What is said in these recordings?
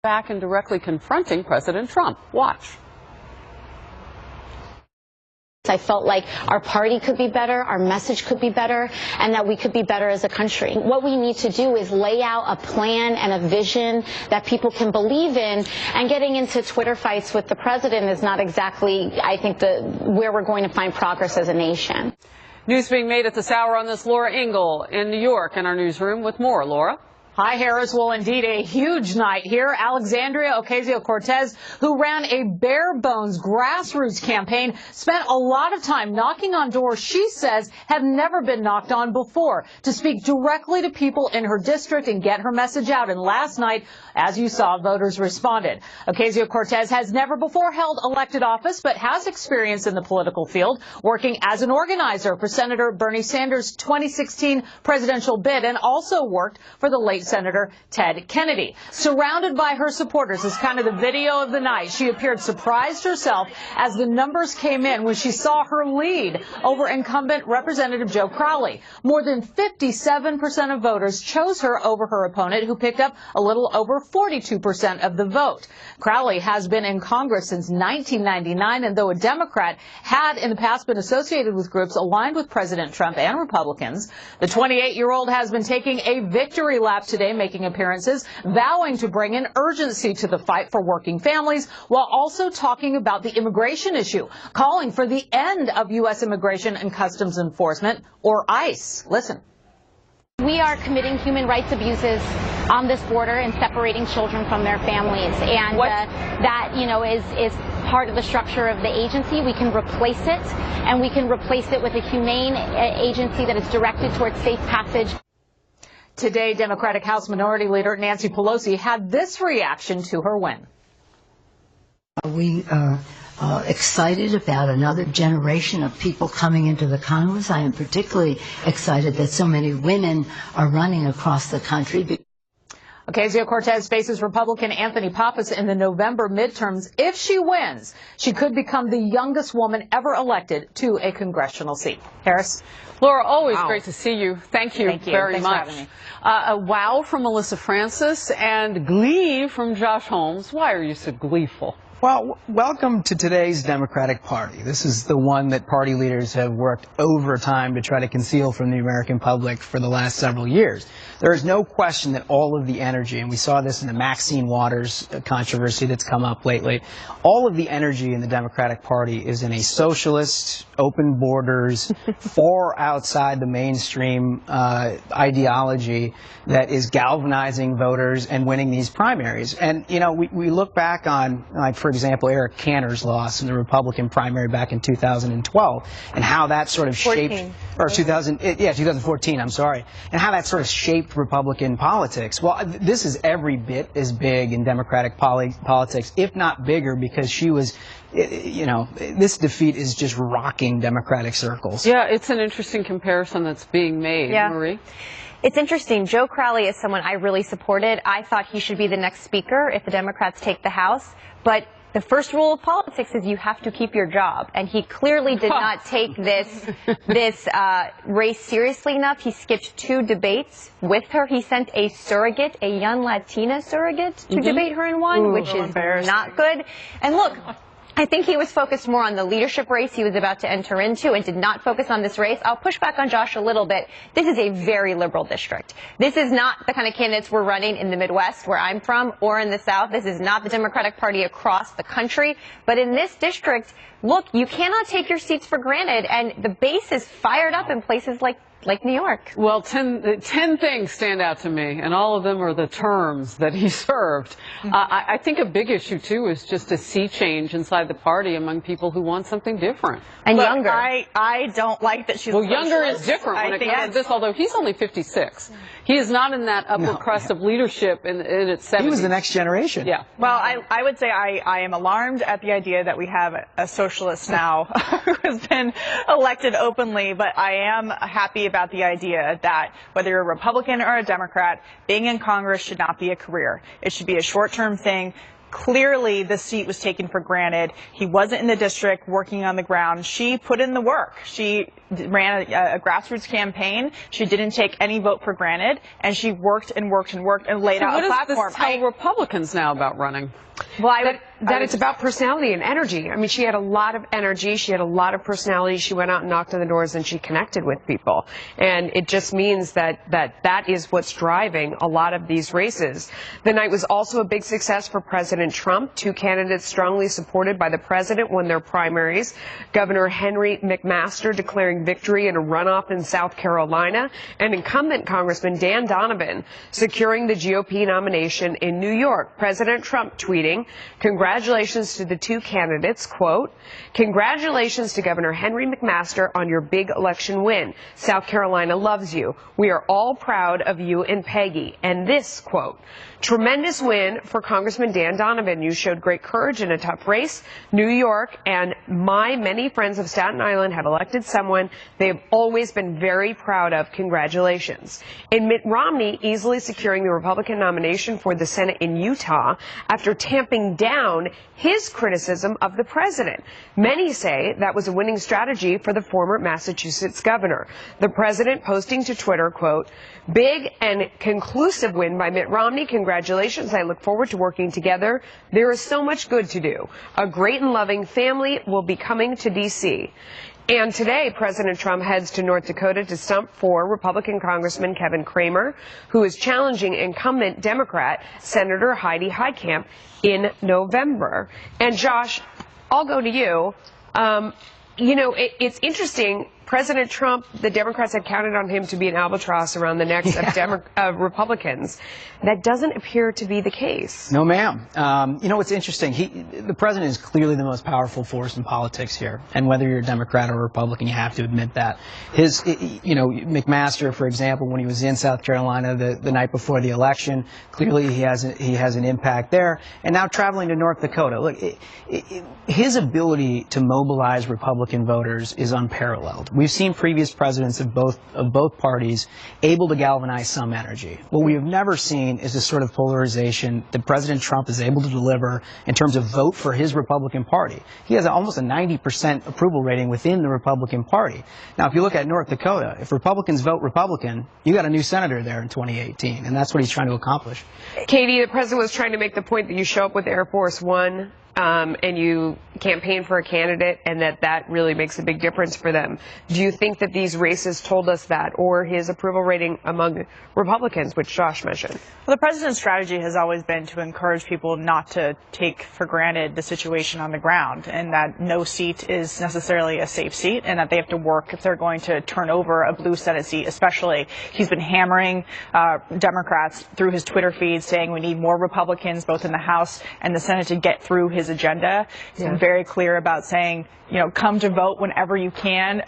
back and directly confronting President Trump. Watch. I felt like our party could be better, our message could be better, and that we could be better as a country. What we need to do is lay out a plan and a vision that people can believe in, and getting into Twitter fights with the president is not exactly, I think, where we're going to find progress as a nation. News being made at this hour on this. Laura Ingle in New York in our newsroom with more. Laura? Hi, Harris. Well, indeed, a huge night here. Alexandria Ocasio-Cortez, who ran a bare-bones grassroots campaign, spent a lot of time knocking on doors she says have never been knocked on before to speak directly to people in her district and get her message out. And last night, as you saw, voters responded. Ocasio-Cortez has never before held elected office, but has experience in the political field, working as an organizer for Senator Bernie Sanders' 2016 presidential bid, and also worked for the late Senator Ted Kennedy. Surrounded by her supporters is kind of the video of the night. She appeared surprised herself as the numbers came in when she saw her lead over incumbent Representative Joe Crowley. More than 57% of voters chose her over her opponent, who picked up a little over 42% of the vote. Crowley has been in Congress since 1999, and though a Democrat, had in the past been associated with groups aligned with President Trump and Republicans. The 28-year-old has been taking a victory lap today, making appearances, vowing to bring an urgency to the fight for working families, while also talking about the immigration issue, calling for the end of U.S. Immigration and Customs Enforcement, or ICE. Listen. We are committing human rights abuses on this border and separating children from their families, and that, you know, is part of the structure of the agency. We can replace it, and we can replace it with a humane agency that is directed towards safe passage. Today, Democratic House Minority Leader Nancy Pelosi had this reaction to her win. We are excited about another generation of people coming into the Congress. I am particularly excited that so many women are running across the country. Ocasio-Cortez faces Republican Anthony Pappas in the November midterms. If she wins, she could become the youngest woman ever elected to a congressional seat. Harris? Laura, always great to see you. Thank you very Thanks much. for having me. A wow from Melissa Francis and glee from Josh Holmes. Why are you so gleeful? Well, welcome to today's Democratic Party. This is the one that party leaders have worked overtime to try to conceal from the American public for the last several years. There is no question that all of the energy, and we saw this in the Maxine Waters controversy that's come up lately, all of the energy in the Democratic Party is in a socialist, open borders, far outside the mainstream ideology that is galvanizing voters and winning these primaries. And, you know, we look back on, like, for example, Eric Cantor's loss in the Republican primary back in 2012, and how that sort of shaped, or 2014, I'm sorry, and how that sort of shaped Republican politics. Well, this is every bit as big in Democratic politics, if not bigger, because she was, you know, this defeat is just rocking Democratic circles. Yeah, it's an interesting comparison that's being made. Yeah. Marie? It's interesting. Joe Crowley is someone I really supported. I thought he should be the next speaker if the Democrats take the House. But the first rule of politics is you have to keep your job. And he clearly did not take this race seriously enough. He skipped 2 debates with her. He sent a surrogate, a young Latina surrogate, to debate her in one, which is not good. And look, I think he was focused more on the leadership race he was about to enter into and did not focus on this race. I'll push back on Josh a little bit. This is a very liberal district. This is not the kind of candidates we're running in the Midwest, where I'm from, or in the South. This is not the Democratic Party across the country. But in this district, look, you cannot take your seats for granted, and the base is fired up in places like New York. Well, 10 things stand out to me, and all of them are the terms that he served. I think a big issue, too, is just a sea change inside the party among people who want something different. And younger. I don't like that she's younger is different when it comes to this, although he's only 56. He is not in that upper crust of leadership in its 70s. He was the next generation. Yeah. Well, I would say I am alarmed at the idea that we have a socialist now who has been elected openly, but I am happy about the idea that whether you're a Republican or a Democrat, being in Congress should not be a career. It should be a short-term thing. Clearly, the seat was taken for granted. He wasn't in the district working on the ground. She put in the work. She ran a grassroots campaign. She didn't take any vote for granted, and she worked and worked and worked and laid out a platform. What does this tell Republicans now about running? Well, that it's about personality and energy. I mean, she had a lot of energy. She had a lot of personality. She went out and knocked on the doors and she connected with people. And it just means that is what's driving a lot of these races. The night was also a big success for President Trump. Two candidates strongly supported by the president won their primaries. Governor Henry McMaster declaring victory in a runoff in South Carolina, and incumbent Congressman Dan Donovan securing the GOP nomination in New York. President Trump tweeting, "Congratulations to the two candidates," quote, "Congratulations to Governor Henry McMaster on your big election win. South Carolina loves you. We are all proud of you and Peggy." And this quote, "Tremendous win for Congressman Dan Donovan. You showed great courage in a tough race. New York and my many friends of Staten Island have elected someone they have always been very proud of. Congratulations." And Mitt Romney easily securing the Republican nomination for the Senate in Utah after tamping down his criticism of the president. Many say that was a winning strategy for the former Massachusetts governor. The president posting to Twitter, quote, "Big and conclusive win by Mitt Romney. Congratulations. I look forward to working together. There is so much good to do. A great and loving family will be coming to D.C." And today, President Trump heads to North Dakota to stump for Republican Congressman Kevin Cramer, who is challenging incumbent Democrat Senator Heidi Heitkamp in November. And Josh, I'll go to you. It's interesting. President Trump, the Democrats had counted on him to be an albatross around the necks of Republicans. That doesn't appear to be the case. No, ma'am. What's interesting, the president is clearly the most powerful force in politics here. And whether you're a Democrat or Republican, you have to admit that. McMaster, for example, when he was in South Carolina the night before the election, clearly he has an impact there. And now traveling to North Dakota, look, his ability to mobilize Republican voters is unparalleled. We've seen previous presidents of both parties able to galvanize some energy. What we have never seen is the sort of polarization that President Trump is able to deliver in terms of vote for his Republican Party. He has almost a 90% approval rating within the Republican Party. Now, if you look at North Dakota, if Republicans vote Republican, you got a new senator there in 2018, and that's what he's trying to accomplish. Katie, the president was trying to make the point that you show up with Air Force One and you campaign for a candidate, and that really makes a big difference for them. Do you think that these races told us that, or his approval rating among Republicans, which Josh mentioned? Well, the president's strategy has always been to encourage people not to take for granted the situation on the ground, and that no seat is necessarily a safe seat, and that they have to work if they're going to turn over a blue Senate seat, especially. He's been hammering Democrats through his Twitter feed, saying we need more Republicans, both in the House and the Senate, to get through his agenda. He's been very clear about saying, come to vote whenever you can.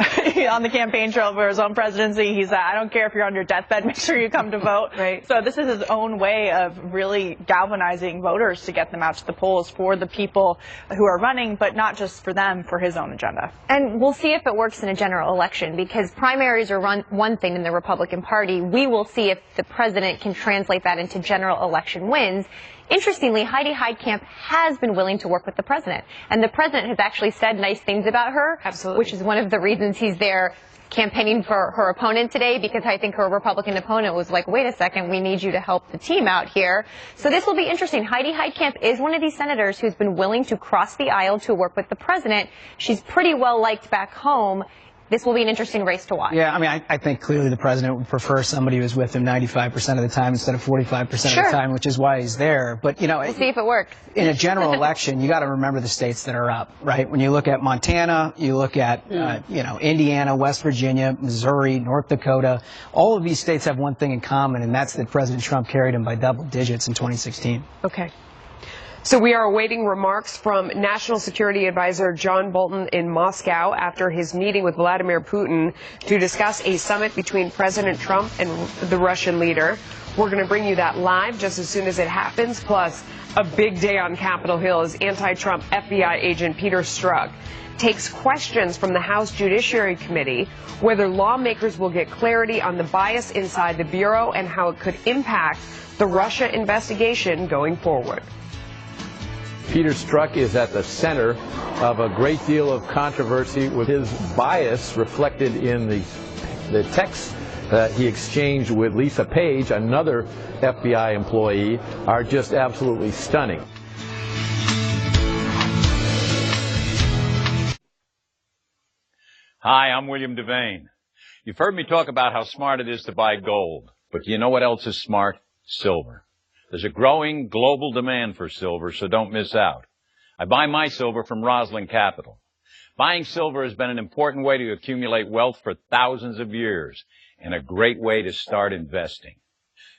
On the campaign trail for his own presidency, he said, I don't care if you're on your deathbed, make sure you come to vote. Right. So this is his own way of really galvanizing voters to get them out to the polls for the people who are running, but not just for them, for his own agenda. And we'll see if it works in a general election, because primaries are one thing in the Republican Party. We will see if the president can translate that into general election wins. Interestingly, Heidi Heitkamp has been willing to work with the president, and the president has actually said nice things about her, which is one of the reasons he's there campaigning for her opponent today, because I think her Republican opponent was like, wait a second, we need you to help the team out here. So this will be interesting. Heidi Heitkamp is one of these senators who's been willing to cross the aisle to work with the president. She's pretty well liked back home. This will be an interesting race to watch. Yeah, I mean, I think clearly the president would prefer somebody who's with him 95% of the time instead of 45% of the time, which is why he's there. But, we'll see if it works. In a general election, you got to remember the states that are up, right? When you look at Montana, you look at, Indiana, West Virginia, Missouri, North Dakota, all of these states have one thing in common, and that's that President Trump carried them by double digits in 2016. Okay. So we are awaiting remarks from National Security Advisor John Bolton in Moscow after his meeting with Vladimir Putin to discuss a summit between President Trump and the Russian leader. We're going to bring you that live just as soon as it happens. Plus, a big day on Capitol Hill as anti-Trump FBI agent Peter Strzok takes questions from the House Judiciary Committee whether lawmakers will get clarity on the bias inside the Bureau and how it could impact the Russia investigation going forward. Peter Strzok is at the center of a great deal of controversy, with his bias reflected in the texts that he exchanged with Lisa Page, another FBI employee, are just absolutely stunning. Hi, I'm William Devane. You've heard me talk about how smart it is to buy gold, but you know what else is smart? Silver. There's a growing global demand for silver, so don't miss out. I buy my silver from Roslyn Capital. Buying silver has been an important way to accumulate wealth for thousands of years, and a great way to start investing.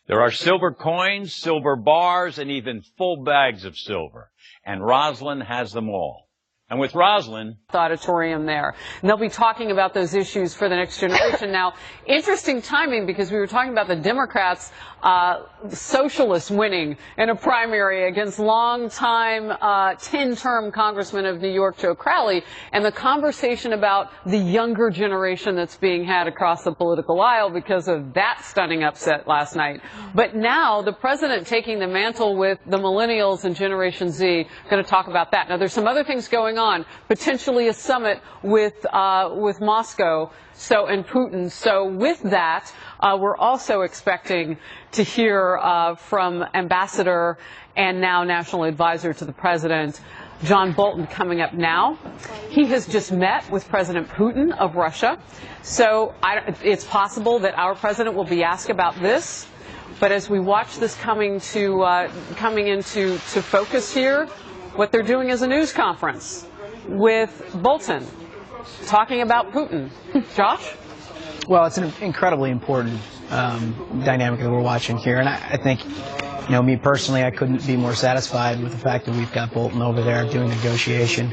There are silver coins, silver bars, and even full bags of silver, and Roslyn has them all. And with Roslyn, the auditorium there. And they'll be talking about those issues for the next generation. Now, interesting timing, because we were talking about the Democrats, socialists winning in a primary against longtime 10-term Congressman of New York, Joe Crowley, and the conversation about the younger generation that's being had across the political aisle because of that stunning upset last night. But now, the president taking the mantle with the millennials and Generation Z, going to talk about that. Now, there's some other things going on, potentially a summit with Moscow and Putin. So with that, we're also expecting to hear from Ambassador and now National Advisor to the President, John Bolton, coming up now. He has just met with President Putin of Russia. So it's possible that our president will be asked about this. But as we watch this coming into focus here, what they're doing is a news conference with Bolton talking about Putin. Josh? Well, it's an incredibly important dynamic that we're watching here, and I think, you know, me personally, I couldn't be more satisfied with the fact that we've got Bolton over there doing negotiation.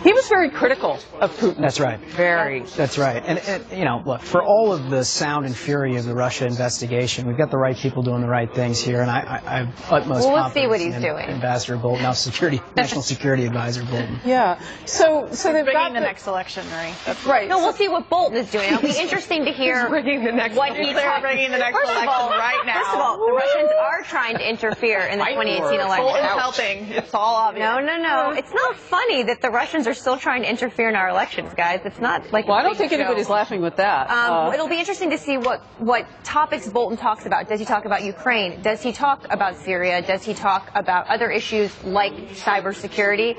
He was very critical of Putin. That's right. Very. That's right. And you know, look, for all of the sound and fury of the Russia investigation, we've got the right people doing the right things here, and I have utmost we'll confidence see what he's in doing. Ambassador Bolton, now National Security Advisor Bolton. Yeah. So they've got the next election, right? That's right. No, we'll see what Bolton is doing. It'll be interesting to hear the next what he's bringing the next election right now. First of all, the Russians are trying to interfere in the 2018 election. Bolton's helping. It's all obvious. No. It's not funny that the Russians are still trying to interfere in our elections, guys. It's not like I don't think anybody's laughing with that. It'll be interesting to see what topics Bolton talks about. Does he talk about Ukraine? Does he talk about Syria? Does he talk about other issues like cybersecurity?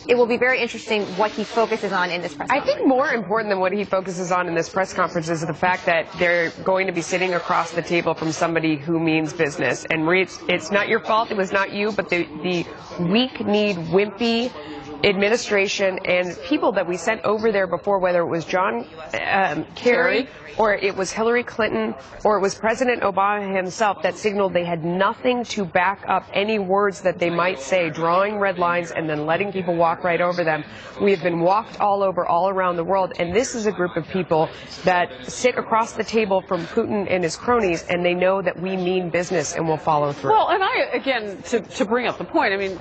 It will be very interesting what he focuses on in this press conference. I think more important than what he focuses on in this press conference is the fact that they're going to be sitting across the table from somebody who means business. And it's not your fault, it was not you, but the weak-kneed, wimpy administration and people that we sent over there before, whether it was John Kerry or it was Hillary Clinton or it was President Obama himself, that signaled they had nothing to back up any words that they might say, drawing red lines and then letting people walk right over them. We have been walked all over all around the world, and this is a group of people that sit across the table from Putin and his cronies, and they know that we mean business and will follow through. Well, and again, to bring up the point, I mean,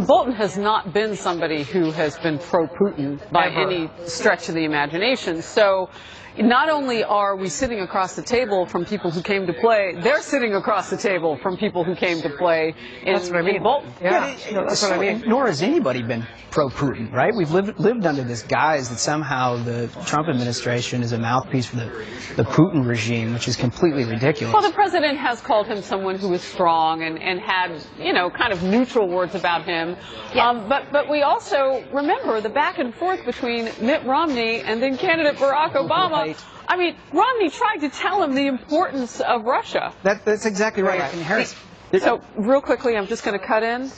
Bolton has not been somebody who has been pro-Putin by any stretch of the imagination. So not only are we sitting across the table from people who came to play, they're sitting across the table from people who came to play in Bolton. Yeah, that's what I mean. Nor has anybody been pro-Putin, right? We've lived under this guise that somehow the Trump administration is a mouthpiece for the Putin regime, which is completely ridiculous. Well, the president has called him someone who is strong and had, you know, kind of neutral words about him. Yes. But we also remember the back and forth between Mitt Romney and then candidate Barack Obama. I mean, Romney tried to tell him the importance of Russia. That's exactly right. And Harris. So, real quickly, I'm just going to cut in.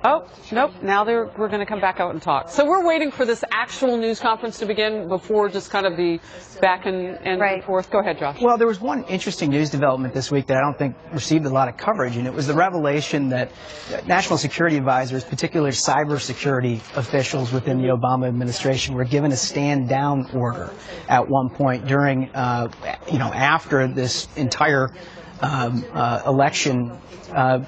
Oh, nope. Now we're going to come back out and talk. So we're waiting for this actual news conference to begin before just kind of the back and forth. Go ahead, Josh. Well, there was one interesting news development this week that I don't think received a lot of coverage, and it was the revelation that national security advisors, particularly cybersecurity officials within the Obama administration, were given a stand-down order at one point during, after this entire election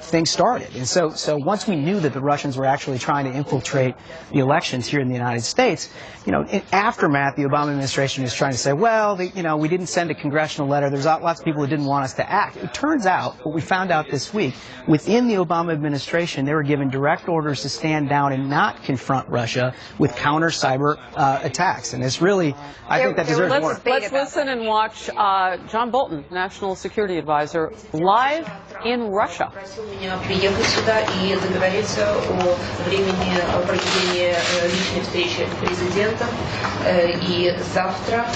thing started. And so once we knew that the Russians were actually trying to infiltrate the elections here in the United States, in aftermath, the Obama administration was trying to say, well, we didn't send a congressional letter. There's lots of people who didn't want us to act. It turns out, what we found out this week, within the Obama administration, they were given direct orders to stand down and not confront Russia with counter cyber attacks. And it's really, I think that deserves more. Let's listen and watch John Bolton, National Security Advisor, live in Russia. Просил меня приехать сюда и договориться о времени проведения личной встречи с президентом. И завтра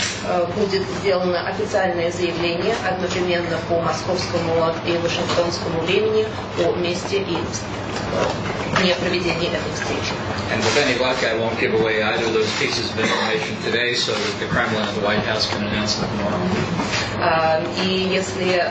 будет сделано официальное заявление одновременно по московскому и вашингтонскому времени о месте и дне проведения этой встречи. And with any luck, I won't give away either of those pieces of information today, so that the Kremlin and the White House can announce them tomorrow. И если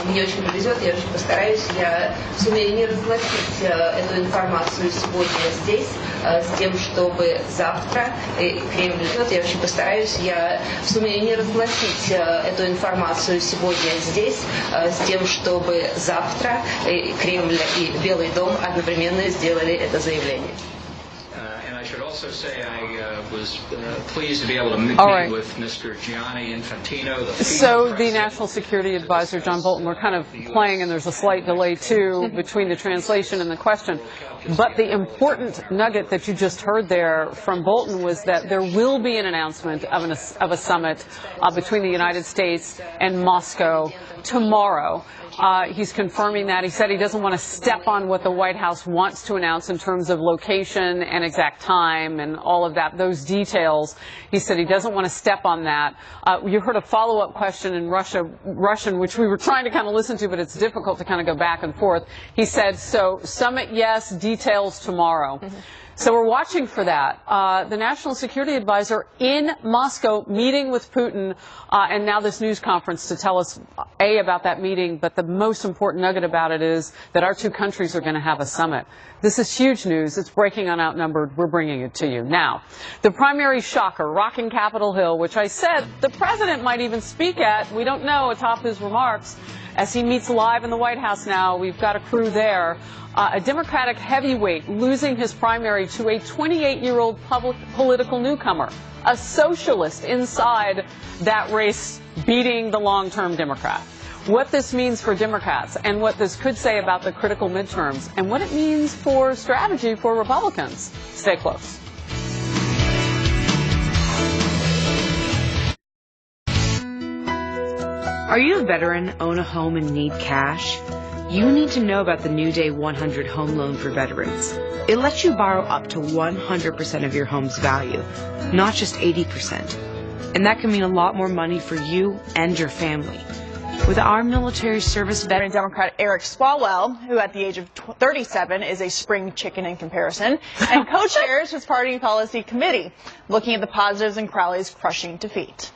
мне очень повезет, я очень постараюсь, я сумею не разгласить эту информацию сегодня здесь, с тем, чтобы завтра Кремль, я очень постараюсь, я сумею не разгласить эту информацию сегодня здесь, с тем, чтобы завтра Кремль и Белый дом одновременно сделали это заявление. I should also say I was pleased to be able to meet with Mr. Gianni Infantino. So the National Security Advisor, John Bolton, we're kind of playing, and there's a slight delay, too, between the translation and the question. But the important nugget that you just heard there from Bolton was that there will be an announcement of a summit between the United States and Moscow tomorrow. He's confirming that. He said he doesn't want to step on what the White House wants to announce in terms of location and exact time and all of that, those details. He said he doesn't want to step on that. You heard a follow-up question in Russian, which we were trying to kind of listen to, but it's difficult to kind of go back and forth. He said, so summit, yes, details tomorrow. So we're watching for that. The National Security Advisor in Moscow meeting with Putin, and now this news conference to tell us, A, about that meeting, but the most important nugget about it is that our two countries are going to have a summit. This is huge news. It's breaking on Outnumbered. We're bringing it to you. Now, the primary shocker, rocking Capitol Hill, which I said the president might even speak at. We don't know atop his remarks. As he meets live in the White House now, we've got a crew there. A Democratic heavyweight losing his primary to a 28-year-old political newcomer, a socialist inside that race beating the long-term Democrat. What this means for Democrats and what this could say about the critical midterms and what it means for strategy for Republicans. Stay close. Are you a veteran, own a home, and need cash? You need to know about the New Day 100 Home Loan for Veterans. It lets you borrow up to 100% of your home's value, not just 80%. And that can mean a lot more money for you and your family. With our military service veteran Democrat Eric Swalwell, who at the age of 37 is a spring chicken in comparison, and co-chairs his party policy committee, looking at the positives in Crowley's crushing defeat.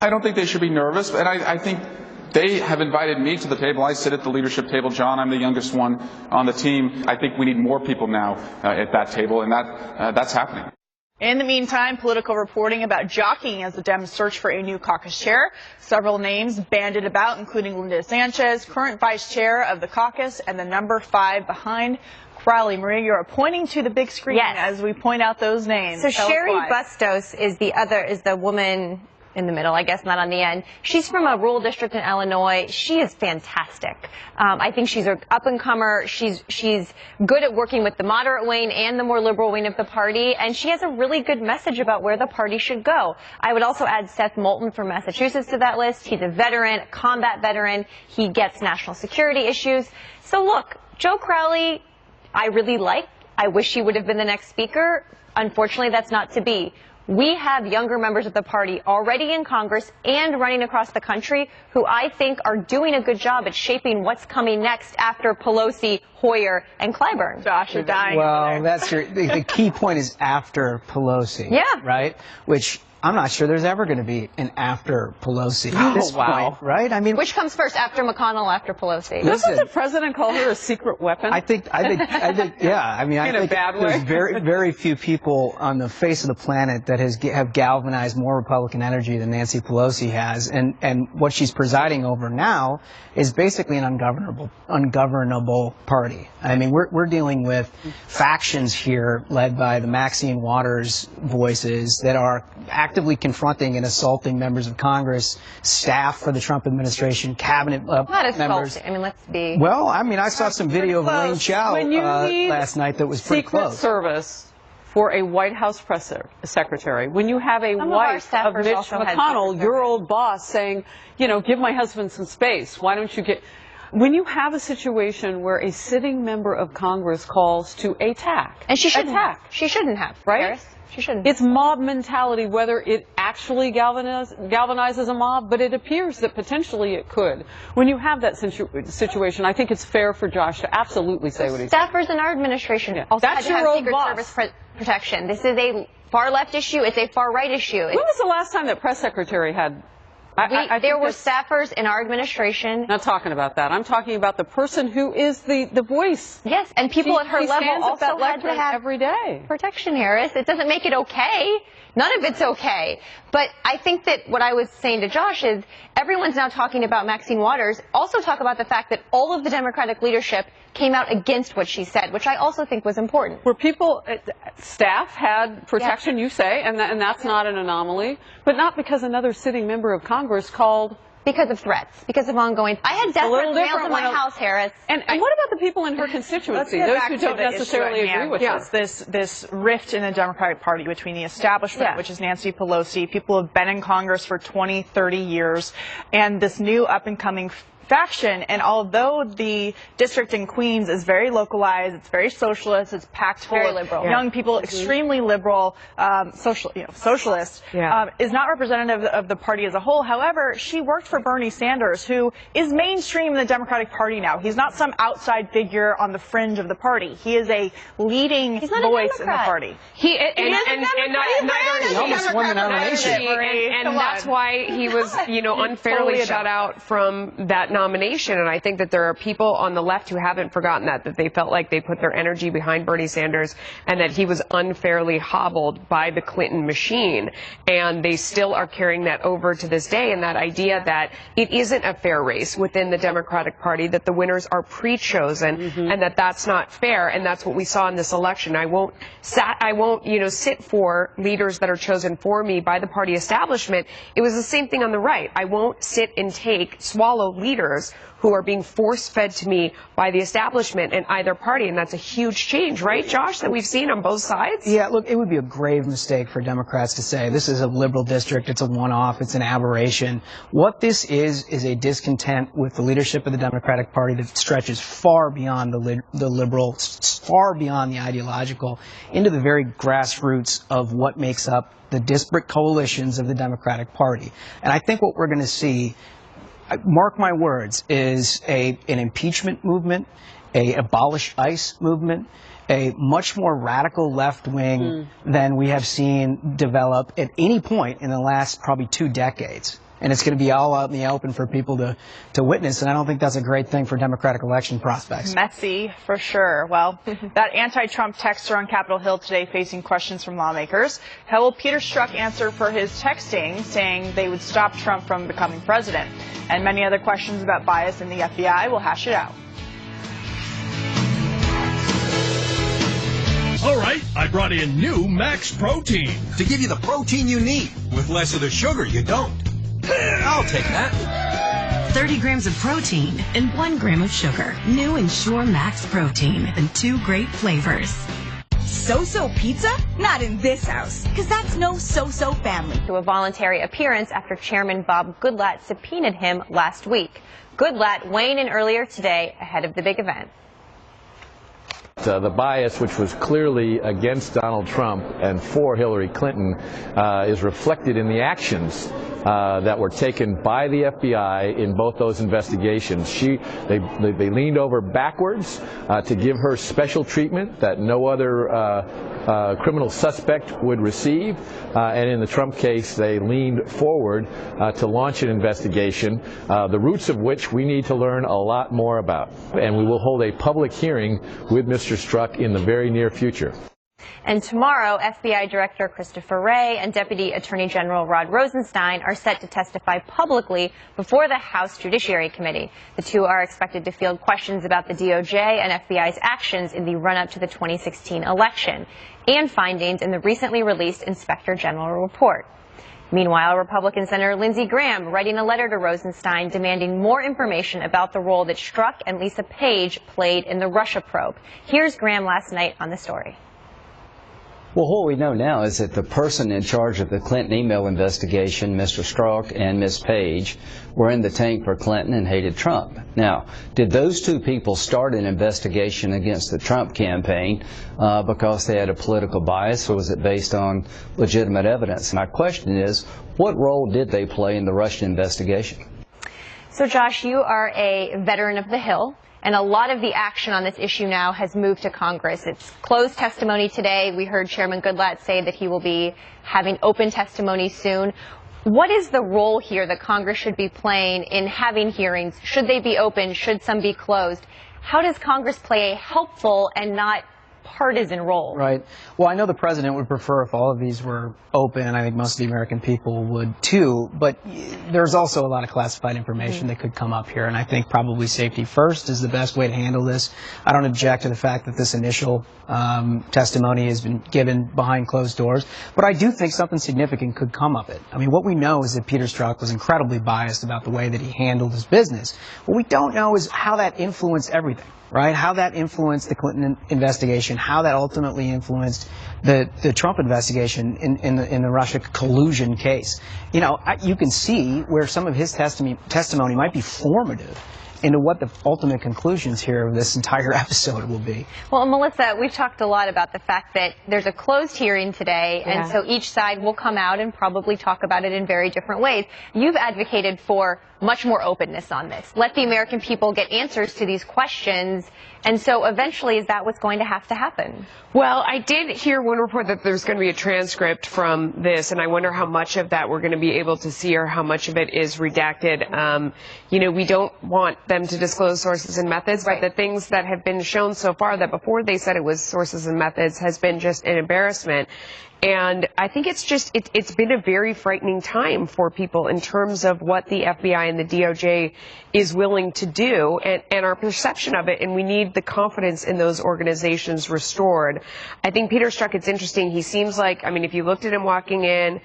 I don't think they should be nervous, and I think they have invited me to the table. I sit at the leadership table. John, I'm the youngest one on the team. I think we need more people now at that table, and that's happening. In the meantime, political reporting about jockeying as the Dems search for a new caucus chair. Several names bandied about, including Linda Sanchez, current vice chair of the caucus, and the number 5 behind Crowley. Maria, you're pointing to the big screen as we point out those names. So Sherry Bustos is the woman in the middle, I guess, not on the end. She's from a rural district in Illinois. She is fantastic. I think she's an up-and-comer. She's good at working with the moderate wing and the more liberal wing of the party, and she has a really good message about where the party should go. I would also add Seth Moulton from Massachusetts to that list. He's a veteran, a combat veteran. He gets national security issues. So look, Joe Crowley, I really like. I wish he would have been the next speaker. Unfortunately, that's not to be. We have younger members of the party already in Congress and running across the country who I think are doing a good job at shaping what's coming next after Pelosi, Hoyer, and Clyburn. Josh, you're dying. Well, that's the key point is after Pelosi. Yeah. Right? Which I'm not sure there's ever going to be an after Pelosi at this point, right? I mean, Which comes first, after McConnell, after Pelosi? Doesn't the president call her a secret weapon? I think, yeah. I mean, I think there's very few people on the face of the planet that have galvanized more Republican energy than Nancy Pelosi has, and what she's presiding over now is basically an ungovernable party. I mean, we're dealing with factions here led by the Maxine Waters voices that are actively confronting and assaulting members of Congress, staff for the Trump administration, cabinet Not members. assaulting. I mean, let's be. Well, I mean, I saw some video of Elaine Chao last night that was pretty close. Secret Service for a White House press secretary. When you have a wife of Mitch McConnell, your old boss, saying, you know, give my husband some space. Why don't you get... When you have a situation where a sitting member of Congress calls to attack... And she shouldn't have. She shouldn't have, right? Harris. She shouldn't. It's mob mentality, whether it actually galvanizes a mob, but it appears that potentially it could. When you have that situation, I think it's fair for Josh to absolutely say what he said. Staffers in our administration also had to have Secret Service protection. This is a far left issue. It's a far right issue. When was the last time that press secretary had... There were staffers in our administration. Not talking about that. I'm talking about the person who is the voice. Yes, and people at her level also had to have every day protection, Harris. It doesn't make it okay. None of it's okay. But I think that what I was saying to Josh is everyone's now talking about Maxine Waters. Also talk about the fact that all of the Democratic leadership came out against what she said, which I also think was important. Where people, staff had protection, you say, and that's not an anomaly, but not because another sitting member of Congress called. Because of threats, because of ongoing. I had death threats mailed to my house, Harris. And what about the people in her constituency, those who don't necessarily agree with her? This rift in the Democratic Party between the establishment, which is Nancy Pelosi, people who have been in Congress for 20, 30 years, and this new up-and-coming faction. And although the district in Queens is very localized, it's very socialist, it's packed full of young people, extremely liberal, socialist, is not representative of the party as a whole. However, she worked for Bernie Sanders, who is mainstream in the Democratic Party now. He's not some outside figure on the fringe of the party. He is a leading voice in the party. He almost won the nomination. And that's why he was, unfairly shut out from that nomination. And I think that there are people on the left who haven't forgotten that they felt like they put their energy behind Bernie Sanders and that he was unfairly hobbled by the Clinton machine. And they still are carrying that over to this day. And that idea that it isn't a fair race within the Democratic Party, that the winners are pre-chosen and that that's not fair. And that's what we saw in this election. I won't sit for leaders that are chosen for me by the party establishment. It was the same thing on the right. I won't sit and swallow leaders who are being force-fed to me by the establishment in either party, and that's a huge change, right, Josh, that we've seen on both sides? Yeah, look, it would be a grave mistake for Democrats to say this is a liberal district, it's a one-off, it's an aberration. What this is a discontent with the leadership of the Democratic Party that stretches far beyond the liberal, far beyond the ideological, into the very grassroots of what makes up the disparate coalitions of the Democratic Party. And I think what we're going to see, mark my words, is an impeachment movement, a abolish ICE movement, a much more radical left wing than we have seen develop at any point in the last probably 2 decades. And it's going to be all out in the open for people to witness, and I don't think that's a great thing for Democratic election prospects. Messy, for sure. Well, that anti-Trump texter on Capitol Hill today facing questions from lawmakers. How will Peter Strzok answer for his texting, saying they would stop Trump from becoming president? And many other questions about bias in the FBI. We'll hash it out. All right, I brought in new Max Protein to give you the protein you need with less of the sugar you don't. I'll take that. 30 grams of protein and 1 gram of sugar. New Ensure Max Protein and 2 great flavors. So-so pizza? Not in this house, because that's no so-so family. To a voluntary appearance after Chairman Bob Goodlatte subpoenaed him last week. Goodlatte weighing in earlier today ahead of the big event. The bias, which was clearly against Donald Trump and for Hillary Clinton, is reflected in the actions that were taken by the FBI in both those investigations. They leaned over backwards to give her special treatment that no other criminal suspect would receive, and in the Trump case they leaned forward to launch an investigation, the roots of which we need to learn a lot more about. And we will hold a public hearing with Mr. Strzok in the very near future. And tomorrow, FBI Director Christopher Wray and Deputy Attorney General Rod Rosenstein are set to testify publicly before the House Judiciary Committee. The two are expected to field questions about the DOJ and FBI's actions in the run-up to the 2016 election and findings in the recently released Inspector General report. Meanwhile, Republican Senator Lindsey Graham writing a letter to Rosenstein demanding more information about the role that Strzok and Lisa Page played in the Russia probe. Here's Graham last night on the story. Well, what we know now is that the person in charge of the Clinton email investigation, Mr. Strzok and Ms. Page, were in the tank for Clinton and hated Trump. Now, did those two people start an investigation against the Trump campaign because they had a political bias, or was it based on legitimate evidence? My question is, what role did they play in the Russia investigation? So, Josh, you are a veteran of the Hill. And a lot of the action on this issue now has moved to Congress. It's closed testimony today. We heard Chairman Goodlatte say that he will be having open testimony soon. What is the role here that Congress should be playing in having hearings? Should they be open? Should some be closed? How does Congress play a helpful and not partisan role? Right. Well, I know the president would prefer if all of these were open. I think most of the American people would too, but there's also a lot of classified information that could come up here, and I think probably safety first is the best way to handle this. I don't object to the fact that this initial testimony has been given behind closed doors, but I do think something significant could come of it. I mean, what we know is that Peter Strzok was incredibly biased about the way that he handled his business. What we don't know is how that influenced everything. Right? How that influenced the Clinton investigation, how that ultimately influenced the Trump investigation in the Russia collusion case. You know, you can see where some of his testimony might be formative into what the ultimate conclusions here of this entire episode will be. Well, Melissa, we've talked a lot about the fact that there's a closed hearing today, and so each side will come out and probably talk about it in very different ways. You've advocated for much more openness on this. Let the American people get answers to these questions, and so eventually is that what's going to have to happen? Well, I did hear one report that there's going to be a transcript from this, and I wonder how much of that we're going to be able to see or how much of it is redacted. You know, we don't want them to disclose sources and methods, but the things that have been shown so far that before they said it was sources and methods has been just an embarrassment. And I think it's been a very frightening time for people in terms of what the FBI and the DOJ is willing to do and our perception of it, and we need the confidence in those organizations restored. I think Peter Strzok, it's interesting, he seems like, I mean, if you looked at him walking in,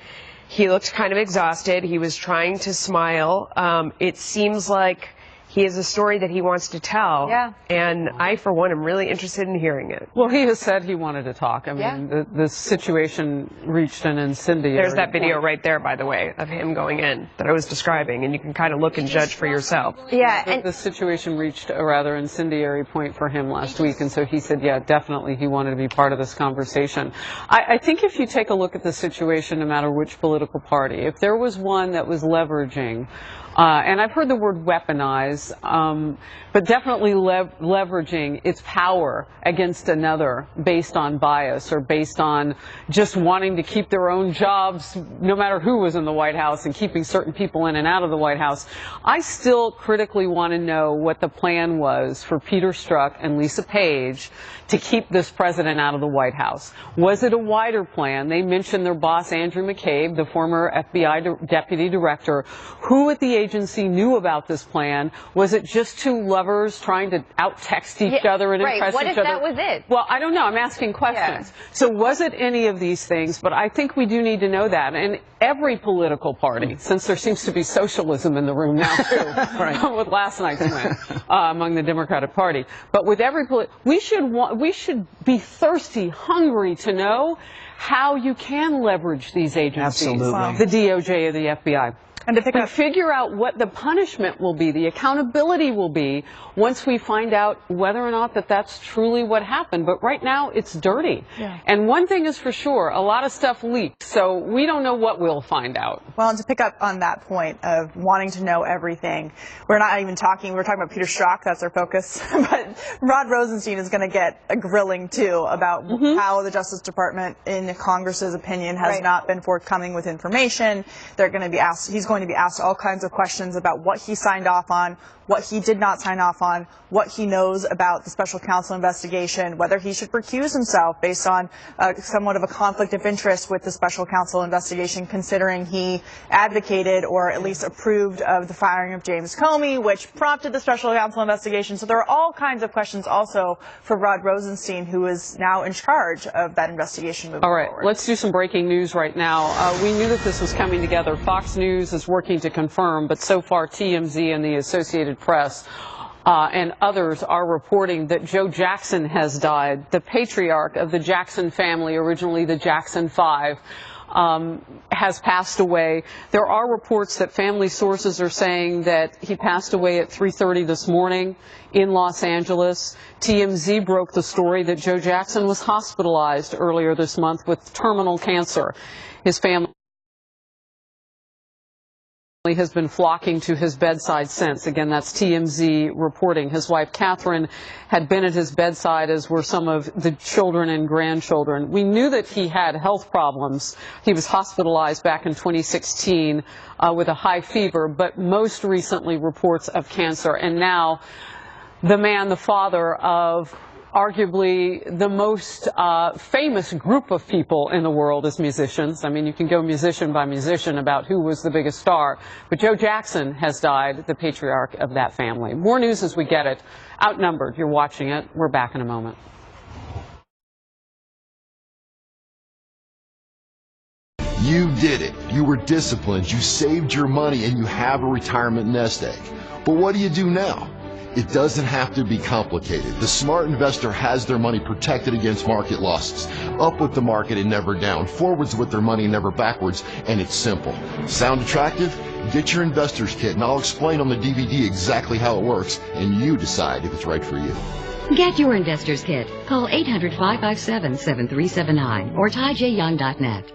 he looked kind of exhausted. He was trying to smile. It seems like he has a story that he wants to tell, and I, for one, am really interested in hearing it. Well, he has said he wanted to talk. I mean, the situation reached an incendiary There's that video point. right there, by the way, of him going in that I was describing, and you can kind of look and judge for yourself. Yeah, the situation reached a rather incendiary point for him last week, and so he said, yeah, definitely he wanted to be part of this conversation. I think if you take a look at the situation, no matter which political party, if there was one that was leveraging, and I've heard the word weaponize, but definitely leveraging its power against another based on bias or based on just wanting to keep their own jobs, no matter who was in the White House, and keeping certain people in and out of the White House. I still critically want to know what the plan was for Peter Strzok and Lisa Page to keep this president out of the White House. Was it a wider plan? They mentioned their boss, Andrew McCabe, the former FBI deputy director. Who at the agency knew about this plan? Was it just two lovers trying to out-text each other and impress each other? What if that was it? Well, I don't know. I'm asking questions. So was it any of these things? But I think we do need to know that. And every political party, since there seems to be socialism in the room now, too, with last night's win among the Democratic Party. But with every we should be thirsty, hungry to know how you can leverage these agencies, the DOJ or the FBI. And to figure out what the punishment will be, the accountability will be, once we find out whether or not that's truly what happened. But right now, it's dirty. Yeah. And one thing is for sure, a lot of stuff leaked, so we don't know what we'll find out. Well, and to pick up on that point of wanting to know everything, we're talking about Peter Strzok, that's our focus, but Rod Rosenstein is going to get a grilling, too, about how the Justice Department, in Congress's opinion, has not been forthcoming with information. They're going to be asked, he's going to be asked all kinds of questions about what he signed off on, what he did not sign off on, what he knows about the special counsel investigation, whether he should recuse himself based on somewhat of a conflict of interest with the special counsel investigation, considering he advocated or at least approved of the firing of James Comey, which prompted the special counsel investigation. So there are all kinds of questions also for Rod Rosenstein, who is now in charge of that investigation moving forward. All right, let's do some breaking news right now. We knew that this was coming together. Fox News is working to confirm, but so far TMZ and the Associated Press and others are reporting that Joe Jackson has died, the patriarch of the Jackson family, originally the Jackson Five, has passed away. There are reports that family sources are saying that he passed away at 3:30 this morning in Los Angeles. TMZ broke the story that Joe Jackson was hospitalized earlier this month with terminal cancer. His family has been flocking to his bedside since. Again, that's TMZ reporting. His wife, Catherine, had been at his bedside, as were some of the children and grandchildren. We knew that he had health problems. He was hospitalized back in 2016 with a high fever, but most recently reports of cancer. And now the man, the father of arguably the most famous group of people in the world is musicians. I mean, you can go musician by musician about who was the biggest star. But Joe Jackson has died, the patriarch of that family. More news as we get it. Outnumbered, you're watching it. We're back in a moment. You did it. You were disciplined. You saved your money and you have a retirement nest egg. But what do you do now? It doesn't have to be complicated. The smart investor has their money protected against market losses. Up with the market and never down. Forwards with their money, never backwards. And it's simple. Sound attractive? Get your investor's kit and I'll explain on the DVD exactly how it works and you decide if it's right for you. Get your investor's kit. Call 800-557-7379 or tyjyoung.net.